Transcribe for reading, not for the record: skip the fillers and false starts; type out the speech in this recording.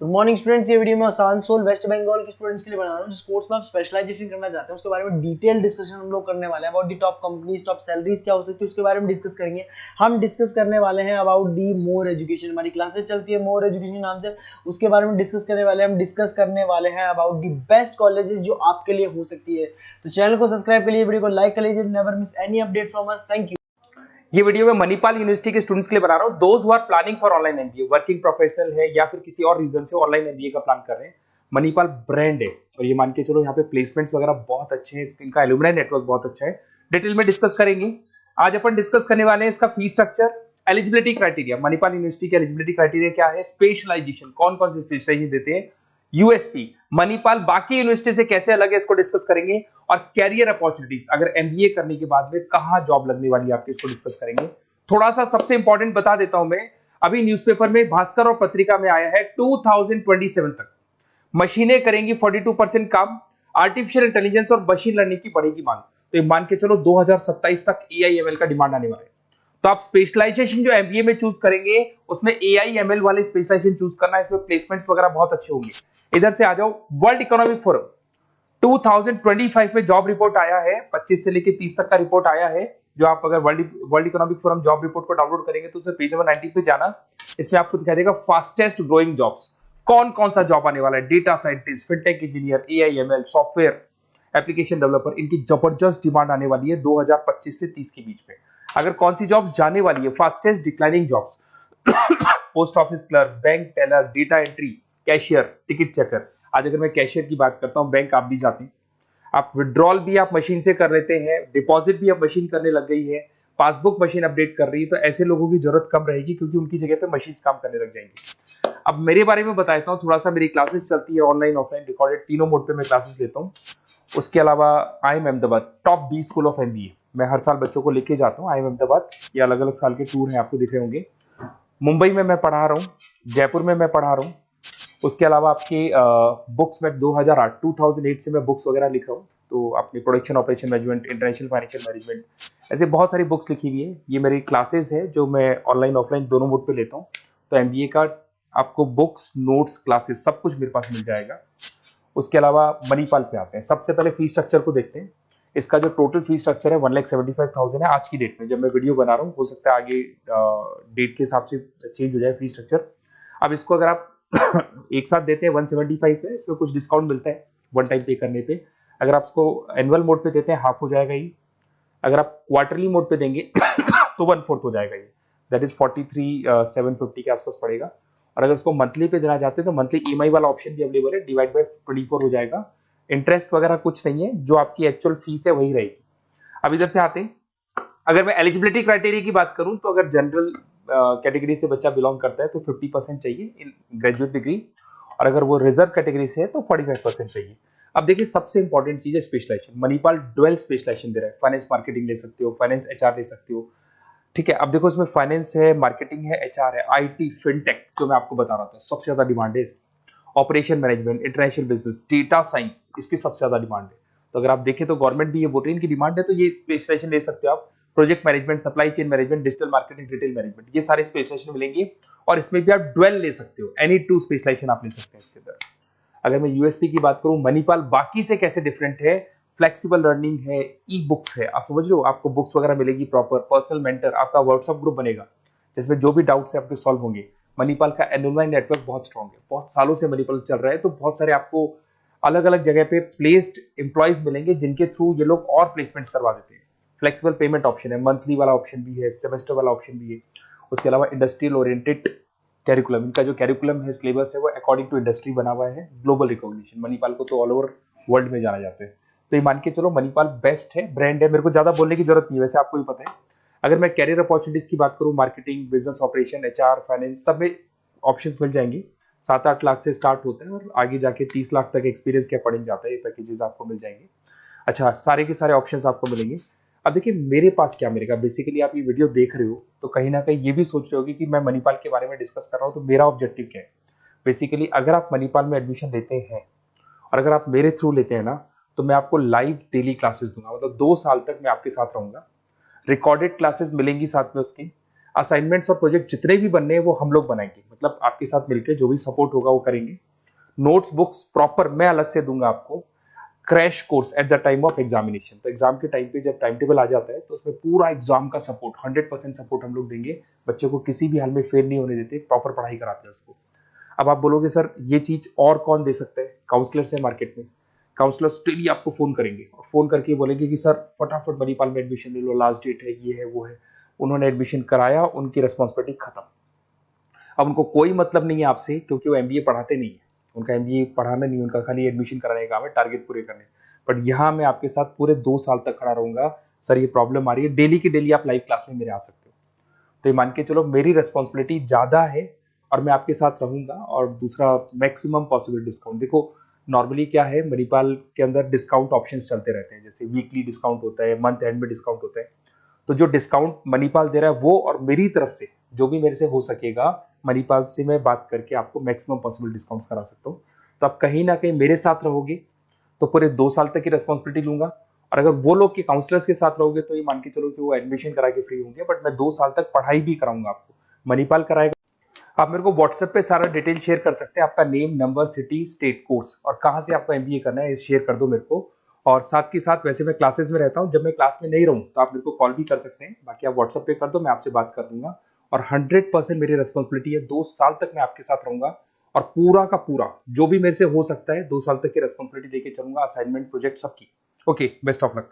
Good morning students. ये video मैं Asansol waste Bengal के स्टूडेंट्स के लिए बना रहा हूँ, जिस कोर्स में आप स्पेशलाइजेशन करना चाहते हैं उसके बारे में डिटेल डिस्कशन हम लोग करने वाले हैं। About the top companies, top salaries क्या हो सकती है उसके बारे में डिस्कस करेंगे। हम डिस्कस करने वाले हैं अबाउट दी मोर एजुकेशन। हमारी क्लासेस चलती है मोर एजुकेशन नाम से, उसके बारे में डिस्कस करने वाले हैं। हम डिस्कस करने वाले हैं अबाउट दी बेस्ट कॉलेजेस जो आपके लिए हो सकती है। तो चैनल को सब्सक्राइब कर लीजिए, वीडियो को लाइक कर लीजिए, never miss any update from us. Thank you. ये वीडियो मैं मणिपाल यूनिवर्सिटी के स्टूडेंट्स के लिए बना रहा हूं। Those who are planning for online MBA, working professional है या फिर किसी और रीजन से ऑनलाइन एमबीए का प्लान कर रहे हैं। मणिपाल ब्रांड है और ये मान के चलो यहाँ पे प्लेसमेंट्स वगैरह बहुत अच्छे हैं, इनका एलुमनाई नेटवर्क बहुत अच्छा है। डिटेल में डिस्कस करेंगे। आज अपन डिस्कस करने वाले हैं इसका fee structure, eligibility criteria, Manipal university के एलिजिबिलिटी क्राइटेरिया क्या है, स्पेशलाइजेशन, कौन कौन से स्पेशलाइजेशन देते हैं, यूएसपी, मणिपाल बाकी यूनिवर्सिटी से कैसे अलग है इसको डिस्कस करेंगे, और कैरियर अपॉर्चुनिटीज, अगर एमबीए करने के बाद में कहां जॉब लगने वाली है आपकी, इसको डिस्कस करेंगे। थोड़ा सा सबसे इंपॉर्टेंट बता देता हूं मैं, अभी न्यूज़पेपर में, भास्कर और पत्रिका में आया है 2027 तक मशीनें करेंगी 42% काम, आर्टिफिशियल इंटेलिजेंस और मशीन लर्निंग की बढ़ेगी मांग। तो ये मान के चलो 2027 तक एआईएमएल का डिमांड आने वाला है। तो आप स्पेशलाइजेशन जो एमबीए में चूज करेंगे उसमें एआईएमएल वाले स्पेशलाइजेशन चूज करना है, इसमें प्लेसमेंट्स वगैरह बहुत अच्छे होंगे। इधर से आ जाओ, वर्ल्ड इकोनॉमिक फोरम 2025 में जॉब रिपोर्ट आया है, 25 से लेके 30 तक का रिपोर्ट आया है। जो आप अगर world economic forum job report को डाउनलोड करेंगे तो उसे पेज नंबर 90 पे जाना, इसमें आपको दिखाई देगा फास्टेस्ट ग्रोइंग जॉब्स, कौन कौन सा जॉब आने वाला है। Data scientist, fintech engineer, AIML, software application developer, इनकी जबरदस्त डिमांड आने वाली है 2025 से 30 के बीच में। अगर कौन सी जॉब जाने वाली है, fastest declining jobs, post office clerk, bank teller, data entry, cashier, ticket checker. आज अगर मैं कैशियर की बात करता हूं, बैंक आप भी जाते हैं, आप विड्रॉल भी आप मशीन से कर लेते हैं, डिपॉजिट भी अब मशीन करने लग गई है, पासबुक मशीन अपडेट कर रही है, तो ऐसे लोगों की जरूरत कम रहेगी क्योंकि उनकी जगह पे मशीन काम करने लग जाएंगी। अब मेरे बारे में बताता हूँ थोड़ा सा, मेरी क्लासेस चलती है ऑनलाइन ऑफलाइन रिकॉर्डेड, तीनों मोड पे मैं क्लासेस लेता हूँ। उसके अलावा IIM Ahmedabad top 20 school of MBA, मैं हर साल बच्चों को लेके जाता हूँ IIM अहमदाबाद। ये अलग अलग साल के टूर हैं, आपको दिख रहे होंगे। मुंबई में मैं पढ़ा रहा हूँ, जयपुर में मैं पढ़ा रहा हूँ। उसके अलावा आपके बुक्स में 2008 से मैं बुक्स वगैरह लिख रहा हूँ, तो अपनी production operation management, international financial management, ऐसे बहुत सारी बुक्स लिखी हुई है। ये मेरी क्लासेस है जो मैं ऑनलाइन ऑफलाइन दोनों मोड पे लेता हूँ। तो एमबीए का आपको बुक्स, नोट्स, क्लासेस सब कुछ मेरे पास मिल जाएगा। उसके अलावा मणिपाल पे आते हैं। सबसे पहले फी स्ट्रक्चर को देखते हैं। इसका जो टोटल फी स्ट्रक्चर है 1,75,000 है आज की डेट में, जब मैं वीडियो बना रहा हूँ। हो सकता है आगे डेट के हिसाब से चेंज हो जाए फी स्ट्रक्चर। अब इसको अगर आप एक साथ देते हैं 175 पे, इसमें कुछ डिस्काउंट मिलता है वन टाइम पे करने पे। अगर आप इसको एनुअल मोड पे देते हैं हाफ हो जाएगा ये। अगर आप क्वार्टरली मोड पे देंगे तो 1/4 हो जाएगा ये, दैट इज 43,750 के आसपास पड़ेगा। और अगर उसको मंथली पे देना चाहते हैं तो मंथली ईएमआई वाला ऑप्शन भी अवेलेबल है, डिवाइड बाय 24 हो जाएगा। इंटरेस्ट वगैरह कुछ नहीं है, जो आपकी एक्चुअल फीस है वही रहेगी। अब इधर से आते हैं, अगर मैं एलिजिबिलिटी क्राइटेरिया की बात करूं तो अगर जनरल कैटेगरी से बच्चा बिलोंग करता है तो 50% चाहिए इन ग्रेजुएट डिग्री, और अगर वो रिजर्व कैटेगरी से है तो 45% चाहिए। अब देखिए, सबसे इंपॉर्टेंट चीज है स्पेशलाइजेशन। मणिपाल डुअल स्पेशलाइजेशन दे रहा है, फाइनेंस मार्केटिंग ले सकते हो, फाइनेंस एचआर ले सकते हो। ठीक है, अब देखो इसमें फाइनेंस है, मार्केटिंग है, एचआर है, आईटी, फिनटेक, जो मैं आपको बता रहा था सबसे ज्यादा डिमांड है इसकी। Operation management, international business, data science, इसकी सबसे ज्यादा डिमांड है। तो अगर आप देखें तो गवर्नमेंट भी ये बोल रही है, इनकी डिमांड है, तो ये स्पेशलाइजेशन ले सकते हो आप। Project management, supply chain management, digital marketing, retail management, ये सारे स्पेशलाइजेशन मिलेंगे। और इसमें भी आप डुअल ले सकते हो, एनी टू स्पेशलाइजेशन आप ले सकते हैं इसके अंदर। अगर मैं यूएसपी की बात करूं, मणिपाल बाकी से कैसे डिफरेंट है, फ्लेक्सिबल लर्निंग है, ई बुक्स है, आप समझ रहे हो, आपको बुक्स वगैरह मिलेगी प्रॉपर, पर्सनल मेंटर, आपका व्हाट्सएप ग्रुप बनेगा जिसमें जो भी डाउट्स है आपके सॉल्व होंगे। मणिपाल का एनुअल नेटवर्क बहुत स्ट्रॉन्ग है, बहुत सालों से मणिपाल चल रहा है, तो बहुत सारे आपको अलग अलग जगह पे प्लेस्ड एम्प्लॉयज मिलेंगे जिनके थ्रू ये लोग और प्लेसमेंट्स करवा देते हैं। फ्लेक्सिबल पेमेंट ऑप्शन है, मंथली वाला ऑप्शन भी है, सेमेस्टर वाला ऑप्शन भी है। उसके अलावा इंडस्ट्रियल ओरिएंटेड कैरिकुलम, इनका जो कैरिकुलम है, सिलेबस है, वो अकॉर्डिंग टू इंडस्ट्री बना हुआ है। ग्लोबल रिकॉग्निशन, मणिपाल को तो ऑल ओवर वर्ल्ड में जाना जाता है। तो ये मान के चलो मणिपाल बेस्ट है, ब्रांड है, मेरे को ज्यादा बोलने की जरूरत नहीं है, वैसे आपको भी पता है। अगर मैं कैरियर अपॉर्चुनिटीज की बात करूं, marketing, business operation, HR, finance, सब में ऑप्शंस मिल जाएंगे। 7-8 लाख से स्टार्ट होता है और आगे जाके 30 लाख तक एक्सपीरियंस के अकॉर्डिंग जाता है, ये पैकेजेस आपको मिल जाएंगे। अच्छा, सारे के सारे ऑप्शंस आपको मिलेंगे। अब देखिए मेरे पास क्या मिलेगा, बेसिकली आप ये वीडियो देख रहे हो तो कहीं ना कहीं ये भी सोच रहे होगे कि मैं मणिपाल के बारे में डिस्कस कर रहा हूँ, तो मेरा ऑब्जेक्टिव क्या है। बेसिकली अगर आप मणिपाल में एडमिशन लेते हैं और अगर आप मेरे थ्रू लेते हैं ना, तो मैं आपको लाइव डेली क्लासेस दूंगा, मतलब 2 साल तक मैं आपके साथ रहूंगा। रिकॉर्डेड क्लासेस मिलेंगी साथ में उसकी। असाइनमेंट्स और प्रोजेक्ट जितने भी बनने हैं वो हम लोग बनाएंगे, मतलब आपके साथ मिलकर जो भी सपोर्ट होगा वो करेंगे। नोट्स बुक्स प्रॉपर मैं अलग से दूंगा आपको। Crash course at the time of examination, तो एग्जाम के टाइम पे जब टाइम टेबल आ जाता है तो उसमें पूरा एग्जाम का सपोर्ट 100% सपोर्ट हम लोग देंगे। बच्चों को किसी भी हाल में फेल नहीं होने देते, प्रॉपर पढ़ाई कराते हैं उसको। अब आप बोलोगे सर ये चीज और कौन दे सकता है? काउंसलर्स है मार्केट में, काउंसलर्स डेली आपको फोन करेंगे और फोन करके बोलेंगे कि सर फटाफट मणिपाल में एडमिशन ले लो, लास्ट डेट है, ये है वो है। उन्होंने एडमिशन कराया, उनकी रिस्पॉन्सिबिलिटी खत्म। अब उनको कोई मतलब नहीं है आपसे, क्योंकि वो एमबीए पढ़ाते नहीं है, उनका एमबीए पढ़ाना नहीं, उनका खाली एडमिशन कराने का काम है, टारगेट पूरे करने। बट यहाँ मैं आपके साथ पूरे 2 साल तक खड़ा रहूंगा। सर ये प्रॉब्लम आ रही है, डेली की डेली आप लाइव क्लास में मेरे आ सकते हो। तो ये मान के चलो मेरी रिस्पॉन्सिबिलिटी ज्यादा है और मैं आपके साथ रहूंगा। और दूसरा, मैक्सिमम पॉसिबल डिस्काउंट। देखो नॉर्मली क्या है, मणिपाल के अंदर डिस्काउंट ऑप्शंस चलते रहते हैं, जैसे वीकली डिस्काउंट होता है, मंथ एंड में डिस्काउंट होता है। तो जो डिस्काउंट मणिपाल दे रहा है वो, और मेरी तरफ से जो भी मेरे से हो सकेगा, मणिपाल से मैं बात करके आपको मैक्सिमम पॉसिबल डिस्काउंट्स करा सकता हूँ। तो आप कहीं ना कहीं मेरे साथ रहोगे तो पूरे 2 साल तक की रेस्पॉन्सिबिलिटी लूंगा। और अगर वो लोग के काउंसलर्स के साथ रहोगे तो ये मान के चलो कि वो एडमिशन करा के फ्री होंगे, बट मैं 2 साल तक पढ़ाई भी कराऊंगा आपको, मणिपाल कराएगा। आप मेरे को व्हाट्सएप पे सारा डिटेल शेयर कर सकते हैं, आपका name, number, city, state, course और कहाँ से आपको एमबीए करना है शेयर कर दो मेरे को। और साथ के साथ वैसे मैं क्लासेस में रहता हूँ, जब मैं क्लास में नहीं रहूँ तो आप मेरे को कॉल भी कर सकते हैं, बाकी आप व्हाट्सएप पे कर दो, मैं आपसे बात कर दूंगा। और 100% मेरी रिस्पॉन्सिबिलिटी है, 2 साल तक मैं आपके साथ रहूंगा और पूरा का पूरा जो भी मेरे से हो सकता है 2 साल तक की रिस्पॉन्सिबिलिटी लेके चलूंगा, असाइनमेंट, प्रोजेक्ट, सबकी। Okay, best of luck.